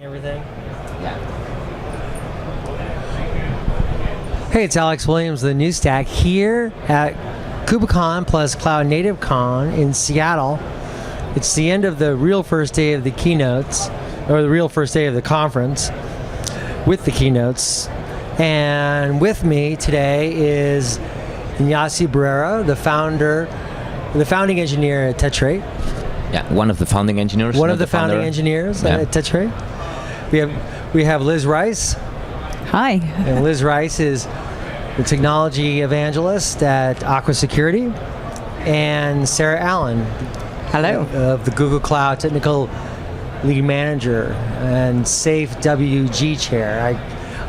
Everything? Yeah. Hey, it's Alex Williams, the New Stack, here at KubeCon plus CloudNativeCon in Seattle. It's the end of the real first day of the keynotes, or the real first day of the conference with the keynotes. And with me today is Ignasi Barrera, the founding engineer at Tetrate. Yeah, one of the founding engineers. One of the founding engineers at Tetrate. We have Liz Rice. Hi. And Liz Rice is the technology evangelist at Aqua Security. And Sarah Allen. Hello. Of the Google Cloud Technical Lead Manager and Safe WG Chair.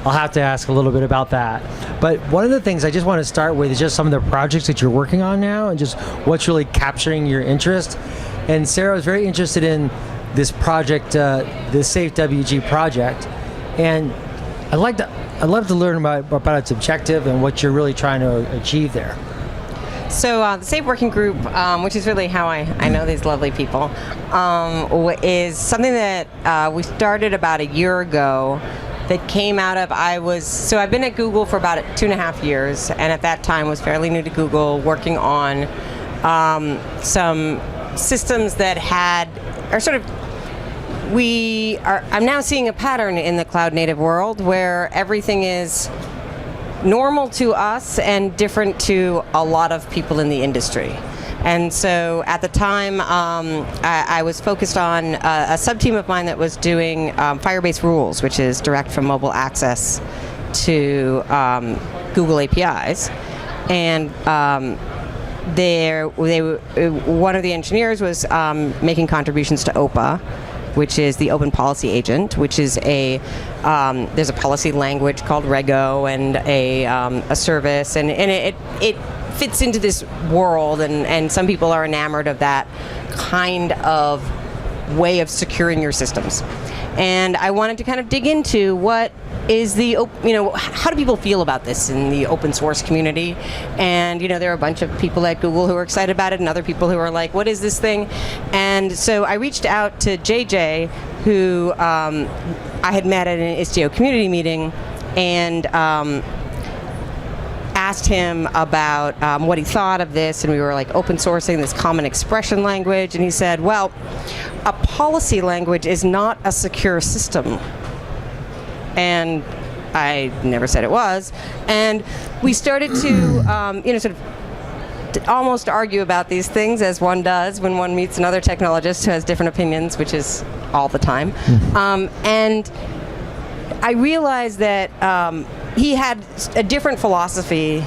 I'll have to ask a little bit about that. But one of the things I just want to start with is just some of the projects that you're working on now and just what's really capturing your interest. And Sarah was very interested in this project, the Safe WG project. And I'd love to learn about its objective and what you're really trying to achieve there. So the Safe Working Group, which is really how I know these lovely people, is something that we started about a year ago that came out of, I've been at Google for about 2.5 years, and at that time was fairly new to Google, working on some systems that I'm now seeing a pattern in the cloud native world where everything is normal to us and different to a lot of people in the industry. And so at the time, I was focused on a sub-team of mine that was doing Firebase rules, which is direct from mobile access to Google APIs. And one of the engineers was making contributions to OPA, which is the Open Policy Agent, which is there's a policy language called Rego and a service, and it fits into this world, and some people are enamored of that kind of way of securing your systems. And I wanted to kind of dig into what is how do people feel about this in the open source community? And there are a bunch of people at Google who are excited about it, and other people who are like, what is this thing? And so I reached out to JJ, who I had met at an Istio community meeting, and asked him about what he thought of this, and we were like open sourcing this common expression language, and he said, well, a policy language is not a secure system. And I never said it was. And we started to, sort of almost argue about these things, as one does when one meets another technologist who has different opinions, which is all the time. And I realized that he had a different philosophy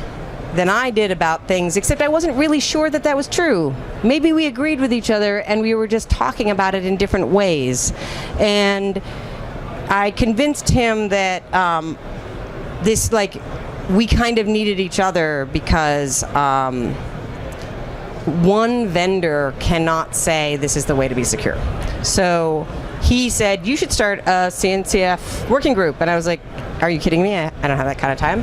than I did about things, except I wasn't really sure that was true. Maybe we agreed with each other and we were just talking about it in different ways. And I convinced him that we kind of needed each other because one vendor cannot say this is the way to be secure. So he said, you should start a CNCF working group. And I was like, are you kidding me? I don't have that kind of time.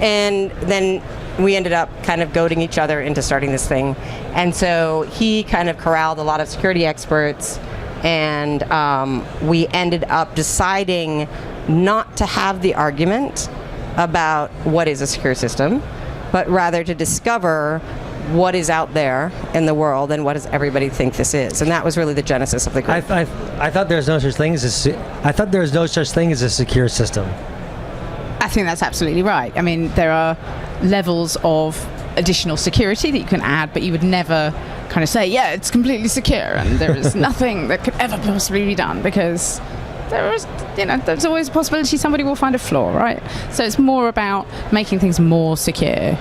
And then we ended up kind of goading each other into starting this thing. And so he kind of corralled a lot of security experts, and we ended up deciding not to have the argument about what is a secure system, but rather to discover what is out there in the world and what does everybody think this is. And that was really the genesis of the group. I thought there was no such thing as a secure system. I think that's absolutely right. I mean, there are levels of additional security that you can add, but you would never kind of say, yeah, it's completely secure and there is nothing that could ever possibly be done, because there's always a possibility somebody will find a flaw, right? So it's more about making things more secure.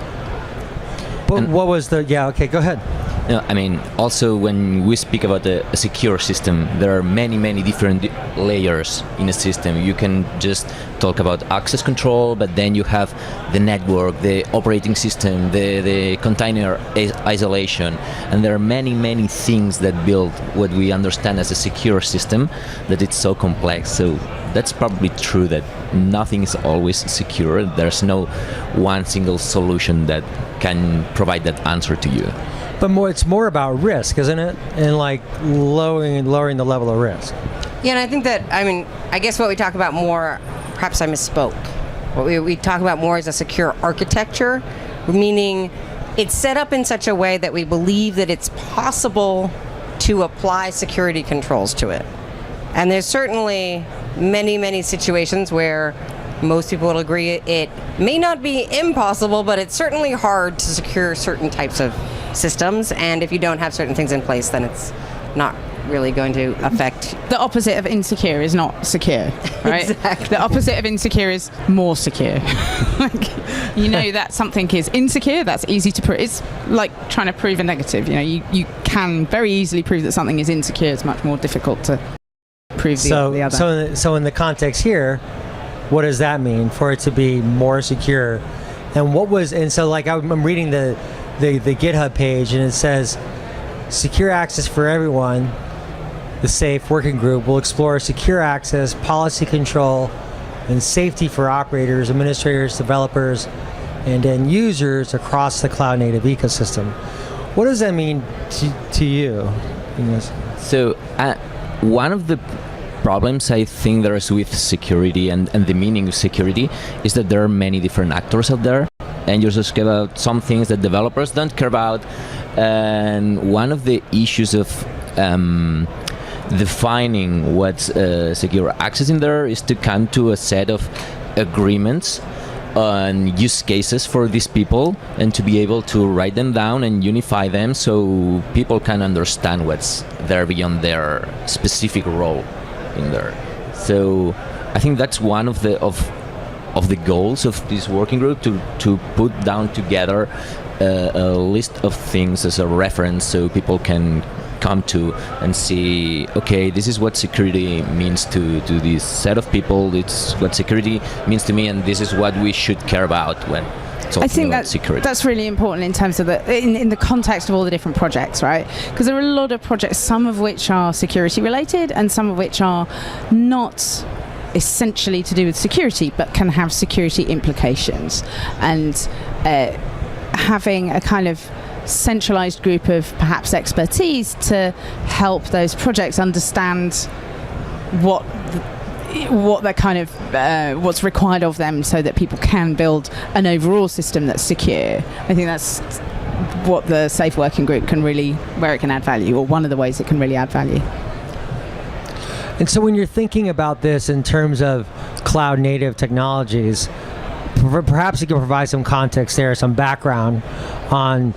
But what was okay, go ahead. I mean, also when we speak about a secure system, there are many different layers in a system. You can just talk about access control, but then you have the network, the operating system, the container isolation, and there are many things that build what we understand as a secure system, that it's so complex. So that's probably true that nothing is always secure. There's no one single solution that can provide that answer to you. But it's more about risk, isn't it? And like lowering the level of risk. Yeah, and I think that, I guess what we talk about more, perhaps I misspoke. What we talk about more is a secure architecture, meaning it's set up in such a way that we believe that it's possible to apply security controls to it. And there's certainly many, many situations where most people will agree it may not be impossible, but it's certainly hard to secure certain types of systems. And if you don't have certain things in place, then it's not really going to affect. The opposite of insecure is not secure, right? Exactly. The opposite of insecure is more secure. You know that something is insecure, that's easy to prove. It's like trying to prove a negative. You can very easily prove that something is insecure. It's much more difficult to prove the other. So in the context here, what does that mean for it to be more secure? And so like I'm reading the GitHub page, and it says secure access for everyone. The SAFE working group will explore secure access, policy control, and safety for operators, administrators, developers, and end users across the cloud-native ecosystem. What does that mean to you? So one of the problems I think there is with security and the meaning of security is that there are many different actors out there, and users care about some things that developers don't care about. And one of the issues of defining what's secure access in there is to come to a set of agreements on use cases for these people, and to be able to write them down and unify them so people can understand what's there beyond their specific role in there. So I think that's one of the goals of this working group, to put down together a list of things as a reference so people can come to and see, okay, this is what security means to this set of people, it's what security means to me, and this is what we should care about when talking I think about security. That's really important in terms of in the context of all the different projects, right? Because there are a lot of projects, some of which are security related and some of which are not essentially to do with security but can have security implications, and having a kind of centralized group of perhaps expertise to help those projects understand what they're kind of what's required of them so that people can build an overall system that's secure. I think that's what the Safe Working Group where it can add value, or one of the ways it can really add value. And so when you're thinking about this in terms of cloud native technologies, perhaps you can provide some context there, some background on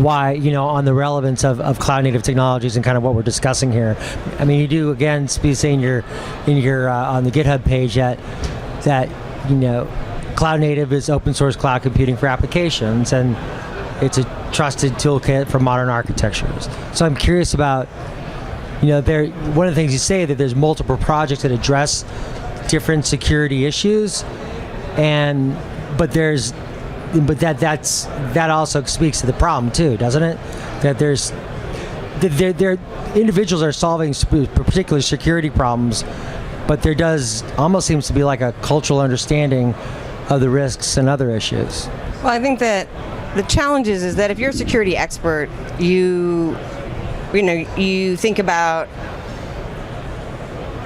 why, on the relevance of cloud native technologies and kind of what we're discussing here. I mean, you do again say in your on the GitHub page that cloud native is open source cloud computing for applications, and it's a trusted toolkit for modern architectures. So I'm curious about, one of the things you say that there's multiple projects that address different security issues, but that also speaks to the problem too, doesn't it? That there individuals are solving particular security problems, but there does almost seems to be like a cultural understanding of the risks and other issues. Well, I think that the challenge is that if you're a security expert, you think about,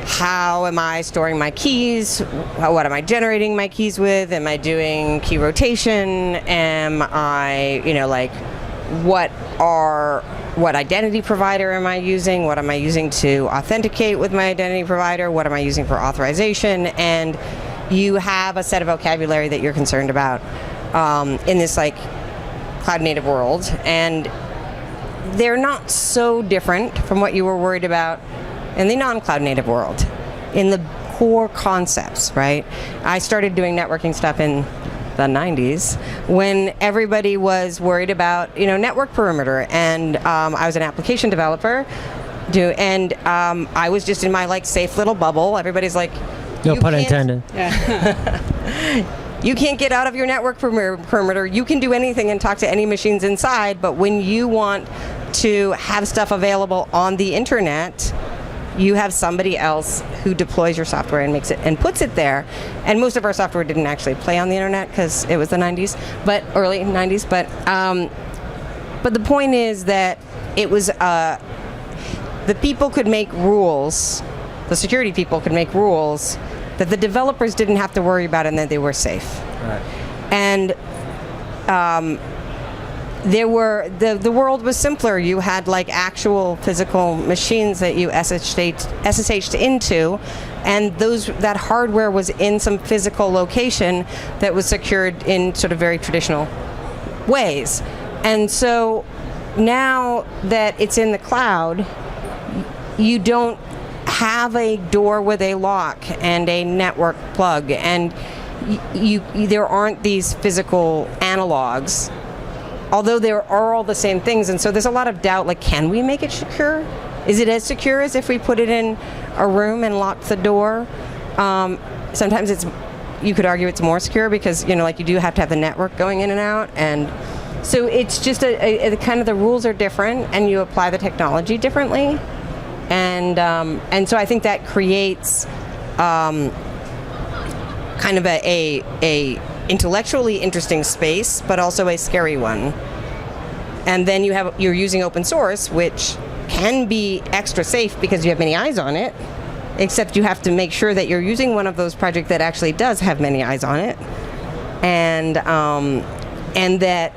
how am I storing my keys? What am I generating my keys with? Am I doing key rotation? Am I, what identity provider am I using? What am I using to authenticate with my identity provider? What am I using for authorization? And you have a set of vocabulary that you're concerned about in this cloud native world, and they're not so different from what you were worried about in the non-cloud native world, in the core concepts, right? I started doing networking stuff in the 90s when everybody was worried about, network perimeter, and I was an application developer, and I was just in my safe little bubble. Everybody's like, no pun intended. You can't get out of your network perimeter. You can do anything and talk to any machines inside, but when you want to have stuff available on the internet, you have somebody else who deploys your software and makes it and puts it there. And most of our software didn't actually play on the internet because it was the 90s, but early 90s. But the point is that it was the people could make rules the security people could make rules that the developers didn't have to worry about and that they were safe. Right. And the world was simpler. You had like actual physical machines that you SSH'd into, and that hardware was in some physical location that was secured in sort of very traditional ways. And so now that it's in the cloud, you don't have a door with a lock and a network plug, and there aren't these physical analogs, although there are all the same things. And so there's a lot of doubt, like, can we make it secure? Is it as secure as if we put it in a room and locked the door? Sometimes you could argue it's more secure because, like, you do have to have the network going in and out. And so it's just a kind of, the rules are different and you apply the technology differently. And so I think that creates kind of a intellectually interesting space, but also a scary one. And then you're using open source, which can be extra safe because you have many eyes on it, except you have to make sure that you're using one of those projects that actually does have many eyes on it, and that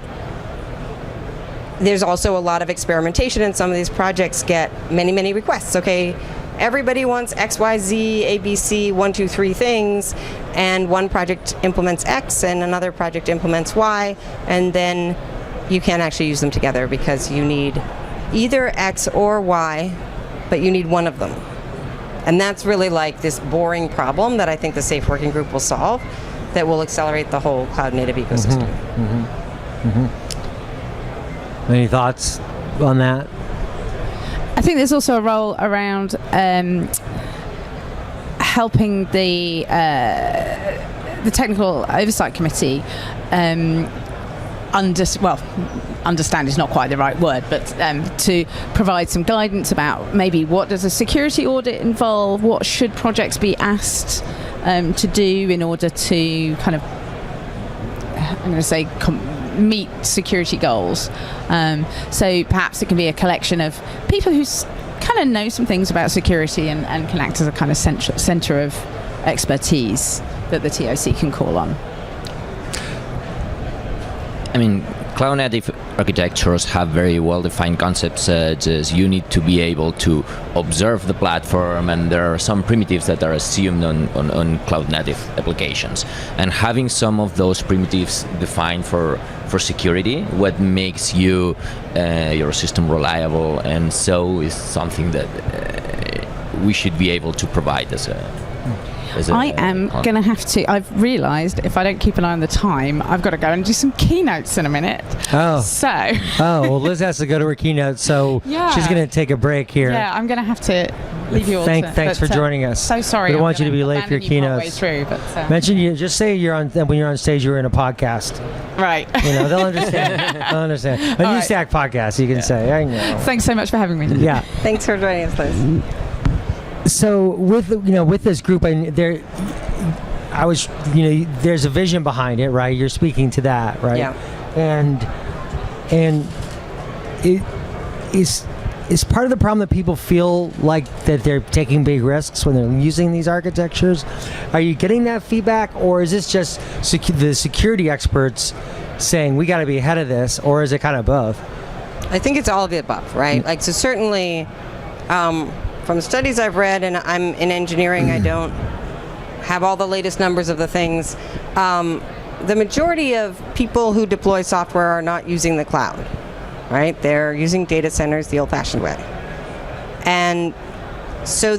there's also a lot of experimentation, and some of these projects get many, many requests. Okay, everybody wants X, Y, Z, A, B, C, 1, 2, 3 things, and one project implements X and another project implements Y, and then you can't actually use them together because you need either X or Y, but you need one of them. And that's really like this boring problem that I think the Safe Working Group will solve, that will accelerate the whole cloud native ecosystem. Any thoughts on that? I think there's also a role around helping the technical oversight committee understand is not quite the right word, but to provide some guidance about maybe what does a security audit involve, what should projects be asked to do in order to kind of, I'm going to say, meet security goals. So perhaps it can be a collection of people who kind of know some things about security and can act as a kind of center of expertise that the TOC can call on. I mean, cloud native architectures have very well-defined concepts, such as you need to be able to observe the platform, and there are some primitives that are assumed on cloud native applications. And having some of those primitives defined for security, what makes your system reliable, and so is something that we should be able to provide as a I am going to have to. I've realised if I don't keep an eye on the time, I've got to go and do some keynotes in a minute. Oh. So. Well, Liz has to go to her keynote, so she's going to take a break here. Yeah, I'm going to have to leave you all. Thanks for joining us. So sorry. We don't want you to be late for your keynotes. Just say when you're on stage, you're in a podcast. Right. They'll understand. They'll understand. A New Stack podcast, you can say. I know. Thanks so much for having me. Yeah. Thanks for joining us, Liz. So with this group, there's a vision behind it, right? You're speaking to that, right? Yeah. And it is part of the problem that people feel like that they're taking big risks when they're using these architectures. Are you getting that feedback, or is this just the security experts saying we got to be ahead of this, or is it kind of both? I think it's all of the above, right? Like, so certainly. From studies I've read, and I'm in engineering, I don't have all the latest numbers of the things. The majority of people who deploy software are not using the cloud, right? They're using data centers the old-fashioned way. And so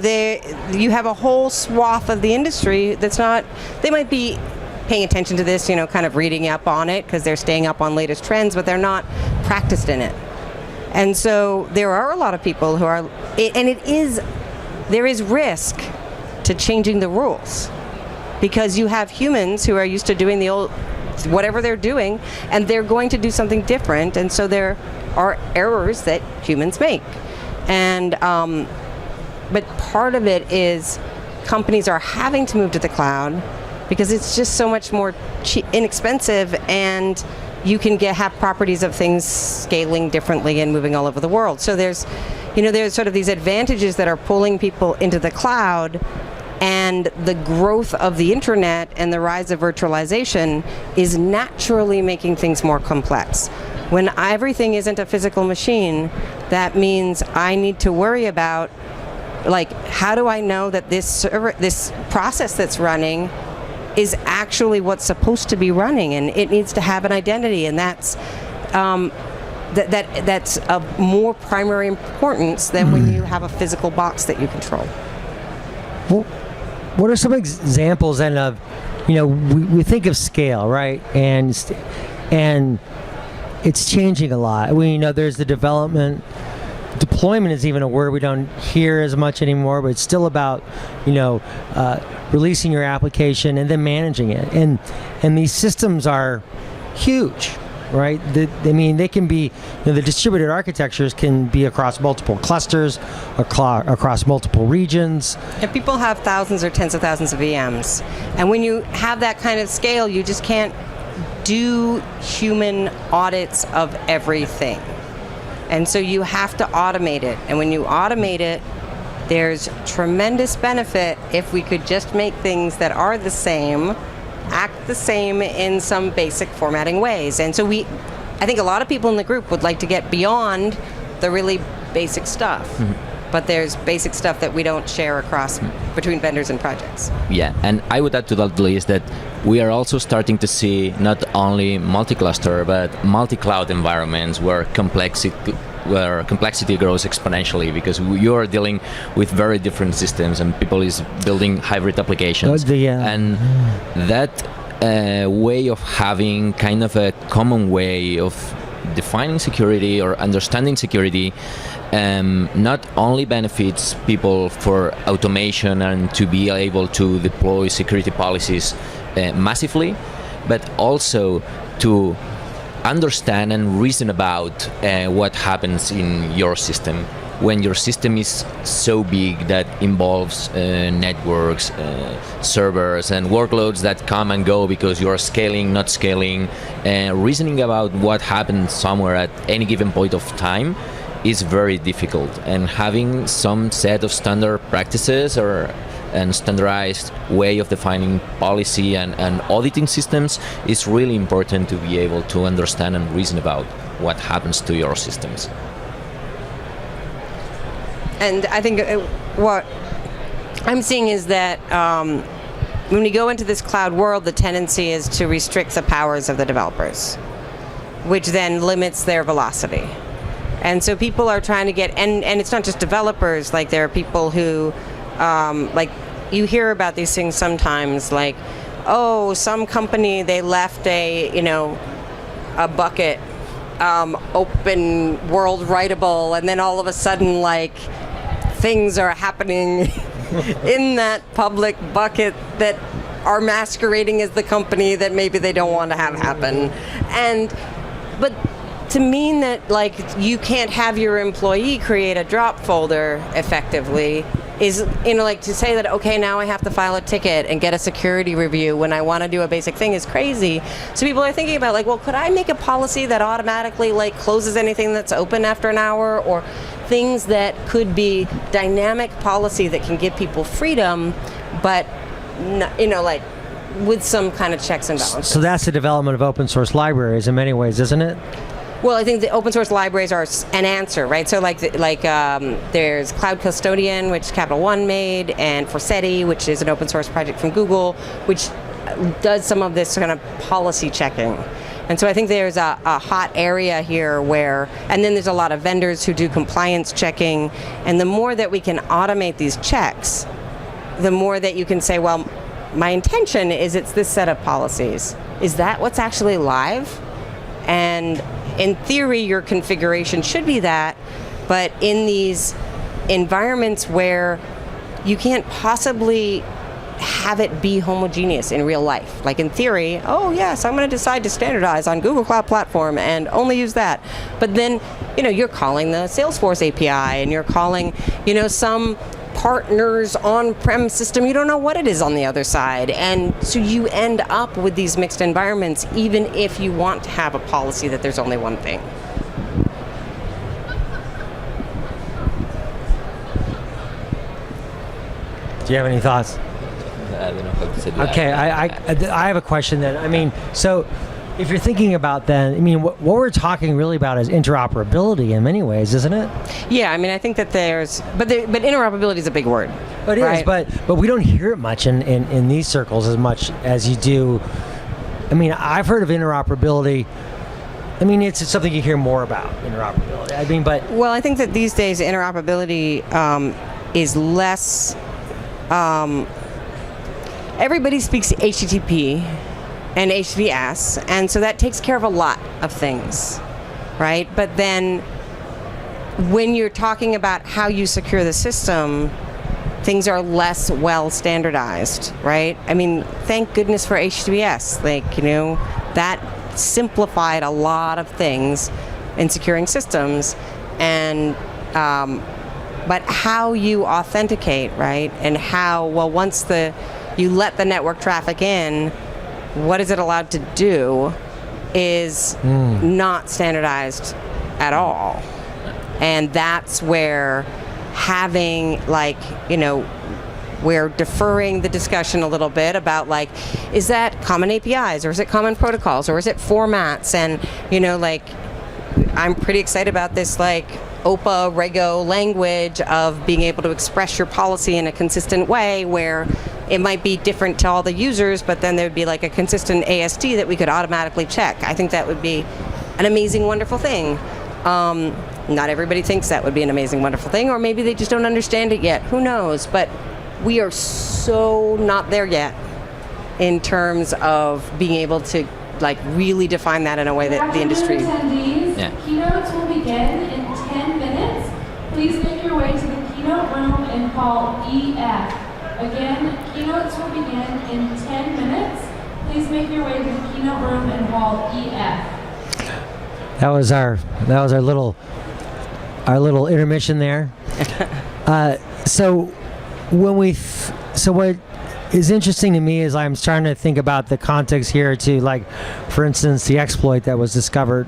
you have a whole swath of the industry that's not, they might be paying attention to this, kind of reading up on it because they're staying up on latest trends, but they're not practiced in it. And so there are a lot of people who are, and there is risk to changing the rules, because you have humans who are used to doing the old, whatever they're doing, and they're going to do something different, and so there are errors that humans make. And but part of it is companies are having to move to the cloud because it's just so much more inexpensive and you can have properties of things scaling differently and moving all over the world. So there's sort of these advantages that are pulling people into the cloud, and the growth of the internet and the rise of virtualization is naturally making things more complex. When everything isn't a physical machine, that means I need to worry about, like, how do I know that this process that's running is actually what's supposed to be running, and it needs to have an identity, and that's that's of more primary importance than when you have a physical box that you control. Well, what are some examples then of, we think of scale, right? And it's changing a lot. There's the development. Deployment is even a word we don't hear as much anymore, but it's still about, releasing your application and then managing it. And these systems are huge, right? They can be, the distributed architectures can be across multiple clusters, across multiple regions. And people have thousands or tens of thousands of VMs. And when you have that kind of scale, you just can't do human audits of everything. And so you have to automate it. And when you automate it, there's tremendous benefit if we could just make things that are the same act the same in some basic formatting ways. And so I think a lot of people in the group would like to get beyond the really basic stuff. Mm-hmm. But there's basic stuff that we don't share across between vendors and projects. Yeah, and I would add to that list that we are also starting to see not only multi-cluster but multi-cloud environments where complexity grows exponentially, because you are dealing with very different systems and people is building hybrid applications. And that way of having kind of a common way of defining security or understanding security not only benefits people for automation and to be able to deploy security policies massively, but also to understand and reason about what happens in your system when your system is so big that involves networks, servers, and workloads that come and go because you are scaling, not scaling. Reasoning about what happens somewhere at any given point of time is very difficult, and having some set of standard practices and standardized way of defining policy and auditing systems is really important to be able to understand and reason about what happens to your systems. And I think what I'm seeing is that when we go into this cloud world, the tendency is to restrict the powers of the developers, which then limits their velocity. And so people are trying to get, and it's not just developers, like there are people who, like you hear about these things sometimes, like, oh, some company, they left a bucket open world writable, and then all of a sudden, like, things are happening in that public bucket that are masquerading as the company that maybe they don't want to have happen. But to mean that, like, you can't have your employee create a drop folder effectively is, like, to say that, okay, now I have to file a ticket and get a security review when I want to do a basic thing is crazy. So people are thinking about, like, well, could I make a policy that automatically, like, closes anything that's open after an hour, or things that could be dynamic policy that can give people freedom, but, like, with some kind of checks and balances. So that's the development of open source libraries in many ways, isn't it? Well, I think the open source libraries are an answer, right? So there's Cloud Custodian, which Capital One made, and Forseti, which is an open source project from Google, which does some of this kind of policy checking. And so I think there's a hot area here where, and then there's a lot of vendors who do compliance checking, and the more that we can automate these checks, the more that you can say, well, my intention is it's this set of policies. Is that what's actually live? And in theory, your configuration should be that, but in these environments where you can't possibly have it be homogeneous in real life. Like in theory, oh yes, I'm going to decide to standardize on Google Cloud Platform and only use that. But then, you're calling the Salesforce API, and you're calling, some partner's on-prem system, you don't know what it is on the other side. And so you end up with these mixed environments, even if you want to have a policy that there's only one thing. Do you have any thoughts? I don't know how to say that. Okay, I have a question then. I mean, so if you're thinking about then, I mean, what we're talking really about is interoperability in many ways, isn't it? Yeah, I mean, I think that but interoperability is a big word. It is, right? but we don't hear it much in these circles as much as you do. I mean, I've heard of interoperability. I mean, it's something you hear more about, interoperability. I mean, but... Well, I think that these days interoperability is less... everybody speaks HTTP and HTTPS, and so that takes care of a lot of things, right? But then when you're talking about how you secure the system, things are less well standardized, right? I mean, thank goodness for HTTPS. Like, you know, that simplified a lot of things in securing systems, and but how you authenticate, right? And how, well, once you let the network traffic in, what is it allowed to do is not standardized at all. And that's where having, like, you know, we're deferring the discussion a little bit about, like, is that common APIs, or is it common protocols, or is it formats? And, you know, like, I'm pretty excited about this, like, OPA Rego language of being able to express your policy in a consistent way, where it might be different to all the users, but then there would be like a consistent ASD that we could automatically check. I think that would be an amazing, wonderful thing. Not everybody thinks that would be an amazing, wonderful thing, or maybe they just don't understand it yet. Who knows? But we are so not there yet in terms of being able to, like, really define that in a way that the industry... Keynotes will begin in 10 minutes. Please make your way to the keynote room in Hall EF. Again, keynotes will begin in 10 minutes. Please make your way to the keynote room in Hall EF. That was our little intermission there. So what is interesting to me is I'm trying to think about the context here to, like, for instance, the exploit that was discovered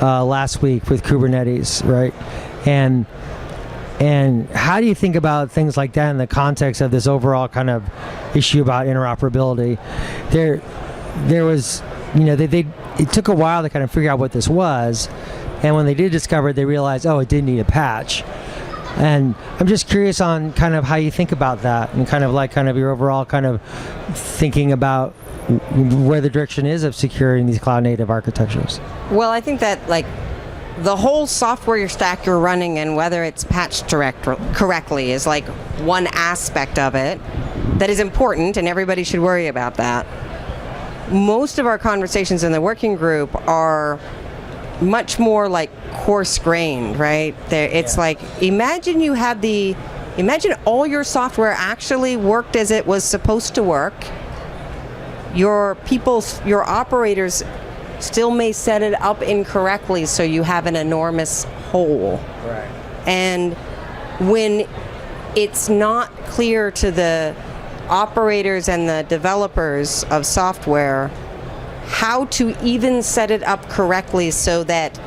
last week with Kubernetes, right? And how do you think about things like that in the context of this overall kind of issue about interoperability? There was, you know, it took a while to kind of figure out what this was, and when they did discover it, they realized, oh, it did need a patch. And I'm just curious on kind of how you think about that, and kind of your overall kind of thinking about where the direction is of securing these cloud native architectures. Well, I think that, like, the whole software stack you're running and whether it's patched correctly is, like, one aspect of it that is important, and everybody should worry about that. Most of our conversations in the working group are much more, like, coarse-grained, right? It's like, imagine all your software actually worked as it was supposed to work. Your operators still may set it up incorrectly, so you have an enormous hole. Right. And when it's not clear to the operators and the developers of software how to even set it up correctly so that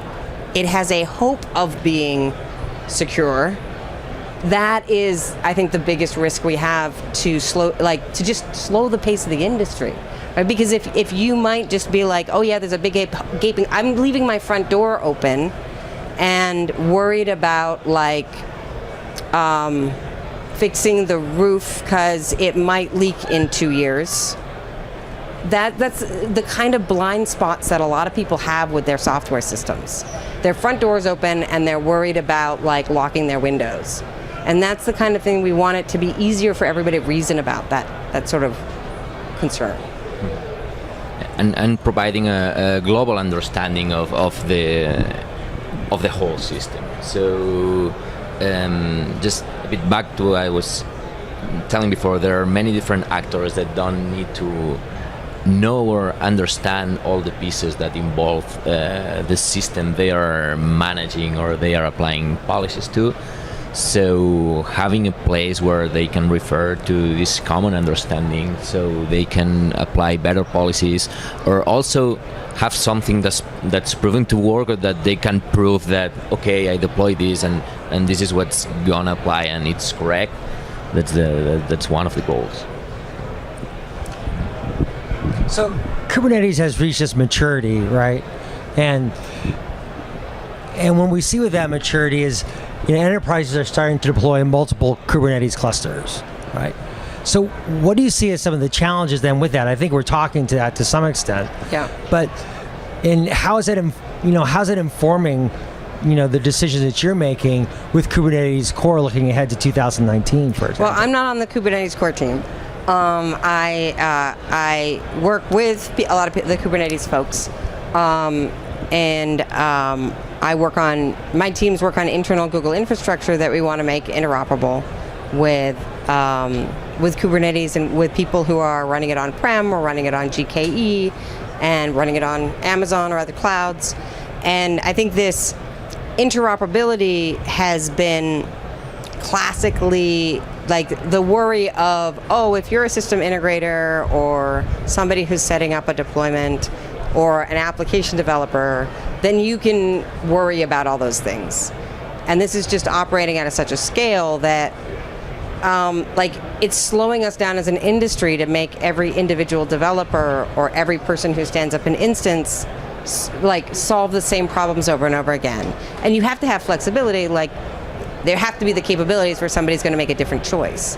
it has a hope of being secure, that is, I think, the biggest risk we have to just slow the pace of the industry. Right? Because if you might just be like, oh yeah, there's a big gaping, I'm leaving my front door open and worried about, like, fixing the roof because it might leak in 2 years. That's the kind of blind spots that a lot of people have with their software systems. Their front door's open and they're worried about, like, locking their windows. And that's the kind of thing we want it to be easier for everybody to reason about, that sort of concern. And providing a global understanding of the whole system. So just a bit back to what I was telling before, there are many different actors that don't need to know or understand all the pieces that involve the system they are managing or they are applying policies to. So having a place where they can refer to this common understanding so they can apply better policies, or also have something that's proven to work, or that they can prove that, okay, I deploy this and this is what's gonna apply and it's correct. That's one of the goals. So Kubernetes has reached its maturity, right? And when we see with that maturity is, enterprises are starting to deploy multiple Kubernetes clusters, right? So what do you see as some of the challenges then with that? I think we're talking to that to some extent. Yeah. But how is it, how's it informing, the decisions that you're making with Kubernetes Core looking ahead to 2019, for example? Well, I'm not on the Kubernetes Core team. I work with a lot of the Kubernetes folks, and my teams work on internal Google infrastructure that we want to make interoperable with Kubernetes and with people who are running it on-prem or running it on GKE and running it on Amazon or other clouds. And I think this interoperability has been classically like the worry of, if you're a system integrator or somebody who's setting up a deployment or an application developer, then you can worry about all those things. And this is just operating at such a scale that it's slowing us down as an industry to make every individual developer or every person who stands up an instance solve the same problems over and over again. And you have to have flexibility, there have to be the capabilities where somebody's going to make a different choice.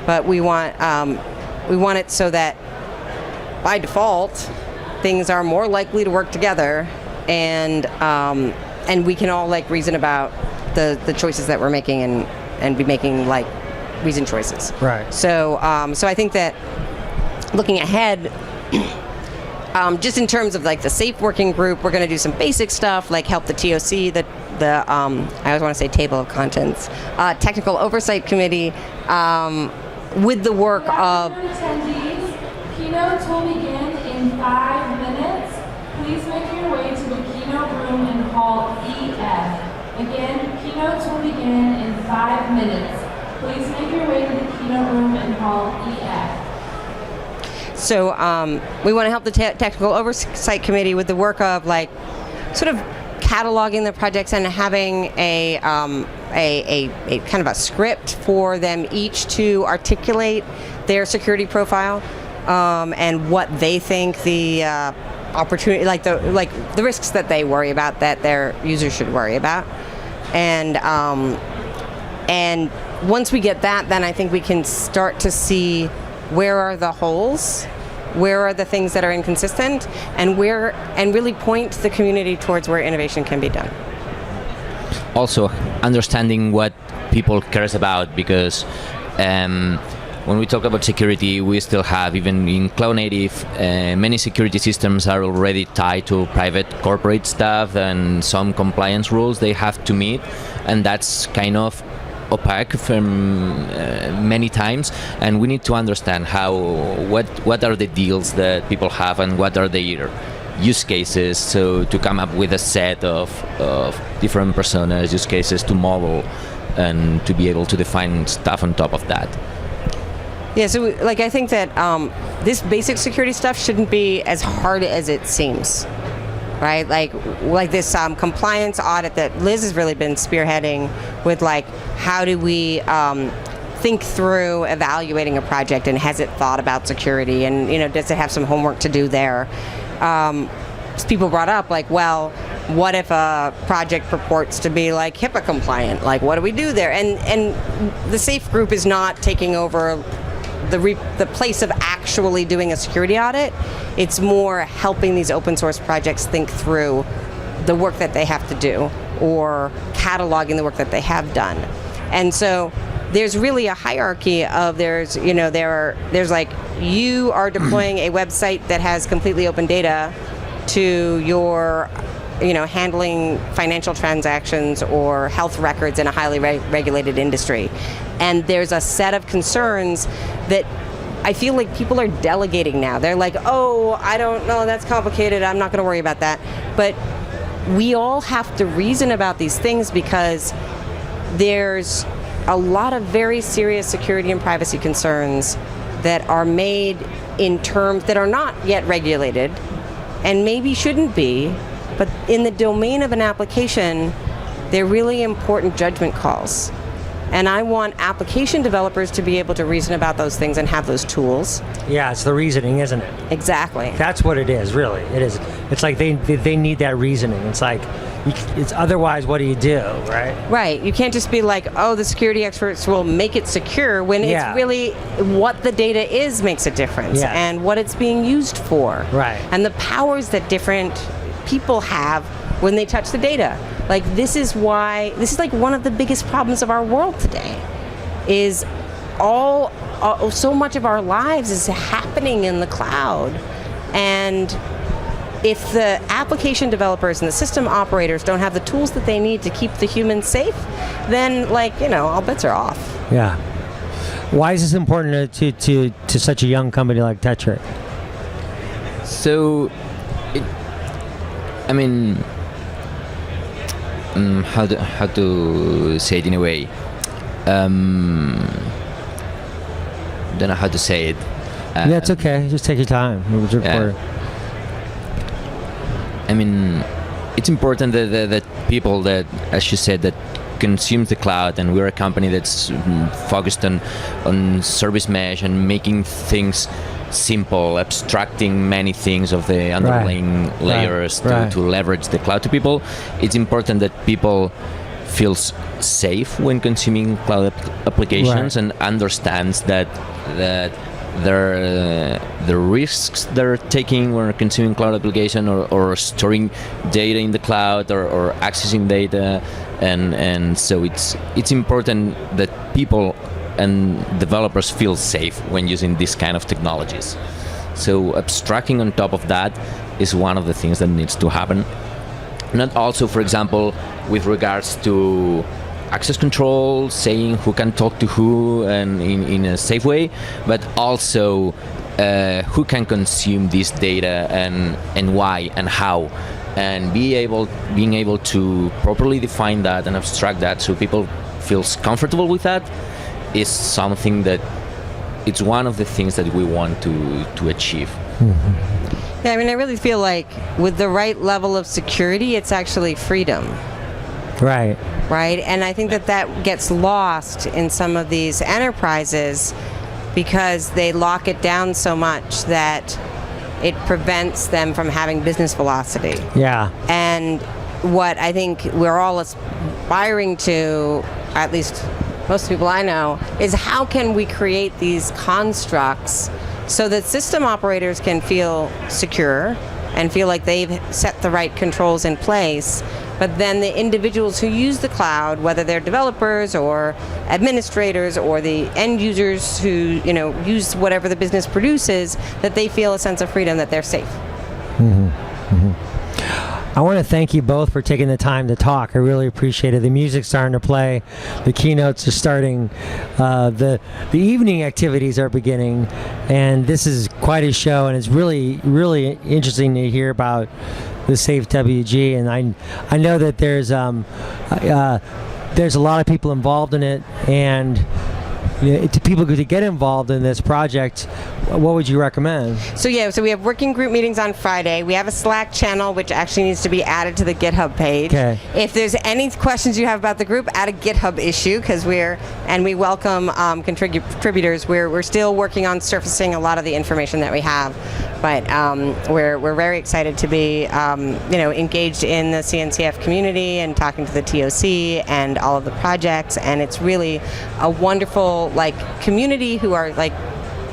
But we want it so that by default things are more likely to work together, and we can all reason about the choices that we're making and be making reasoned choices. Right. So I think that looking ahead, just in terms of the safe working group, we're going to do some basic stuff help the TOC, the I always want to say table of contents, technical oversight committee, with the work of. Attendees, keynotes will begin in 5 minutes. Please make your way to the keynote room in Hall EF. Again, keynotes will begin in 5 minutes. Please make your way to the keynote room in Hall EF. So we want to help the technical oversight committee with the work of sort of cataloging the projects and having a kind of a script for them each to articulate their security profile and what they think the opportunity, the risks that they worry about that their users should worry about, and once we get that, then I think we can start to see where are the holes, where are the things that are inconsistent, and really point the community towards where innovation can be done. Also, understanding what people cares about, because when we talk about security, we still have, even in cloud native, many security systems are already tied to private corporate stuff and some compliance rules they have to meet, and that's kind of opaque from many times, and we need to understand what are the deals that people have and what are their use cases, so to come up with a set of different personas, use cases to model and to be able to define stuff on top of that. Yeah, so I think that this basic security stuff shouldn't be as hard as it seems, right? Like this compliance audit that Liz has really been spearheading with how do we think through evaluating a project, and has it thought about security, and does it have some homework to do there? People brought up what if a project purports to be HIPAA compliant? What do we do there? And the SAFE group is not taking over the place of actually doing a security audit. It's more helping these open source projects think through the work that they have to do, or cataloging the work that they have done. And so there's really a hierarchy of you are deploying a website that has completely open data to your handling financial transactions or health records in a highly regulated industry. And there's a set of concerns that I feel like people are delegating now. They're I don't know, that's complicated, I'm not going to worry about that. But we all have to reason about these things, because there's a lot of very serious security and privacy concerns that are made in terms that are not yet regulated and maybe shouldn't be, but in the domain of an application, they're really important judgment calls. And I want application developers to be able to reason about those things and have those tools. Yeah, it's the reasoning, isn't it? Exactly. That's what it is, really. It is. It's like they need that reasoning. It's like, it's otherwise, what do you do, right? Right. You can't just be like, oh, the security experts will make it secure, when Yeah. it's really what the data is makes a difference, Yeah. and what it's being used for. Right. And the powers that different people have when they touch the data. Like, this is like one of the biggest problems of our world today, is so much of our lives is happening in the cloud. And if the application developers and the system operators don't have the tools that they need to keep the humans safe, then, like, all bets are off. Yeah. Why is this important to such a young company like Tetra? So, how to say it in a way? Don't know how to say it. Yeah, it's okay. Just take your time. It was recorded. It's important that people that, as you said, that consumes the cloud, and we're a company that's focused on service mesh and making things simple, abstracting many things of the underlying layers to leverage the cloud to people. It's important that people feel safe when consuming cloud applications and understands that the risks they're taking when consuming cloud application or storing data in the cloud or accessing data, and so it's important that people and developers feel safe when using this kind of technologies. So abstracting on top of that is one of the things that needs to happen. Not also, for example, with regards to access control, saying who can talk to who and in a safe way, but also who can consume this data and why and how, and being able to properly define that and abstract that so people feels comfortable with that is something that it's one of the things that we want to achieve. Mm-hmm. Yeah, I really feel like with the right level of security, it's actually freedom. Right. Right? And I think that gets lost in some of these enterprises because they lock it down so much that it prevents them from having business velocity. Yeah. And what I think we're all aspiring to, at least most people I know, is how can we create these constructs so that system operators can feel secure and feel like they've set the right controls in place, but then the individuals who use the cloud, whether they're developers or administrators or the end users who use whatever the business produces, that they feel a sense of freedom, that they're safe. Mm-hmm. Mm-hmm. I want to thank you both for taking the time to talk. I really appreciate it. The music's starting to play. The keynotes are starting. The evening activities are beginning. And this is quite a show. And it's really, really interesting to hear about the Safe WG. And I know that there's a lot of people involved in it. And to people to get involved in this project, what would you recommend? So we have working group meetings on Friday. We have a Slack channel which actually needs to be added to the GitHub page. Okay. If there's any questions you have about the group, add a GitHub issue, because we welcome contributors. We're still working on surfacing a lot of the information that we have, but we're very excited to be engaged in the CNCF community and talking to the TOC and all of the projects, and it's really a wonderful community who are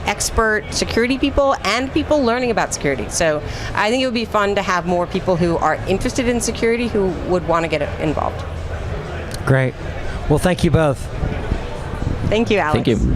expert security people and people learning about security. So I think it would be fun to have more people who are interested in security who would want to get involved. Great. Well, thank you both. Thank you, Alex. Thank you.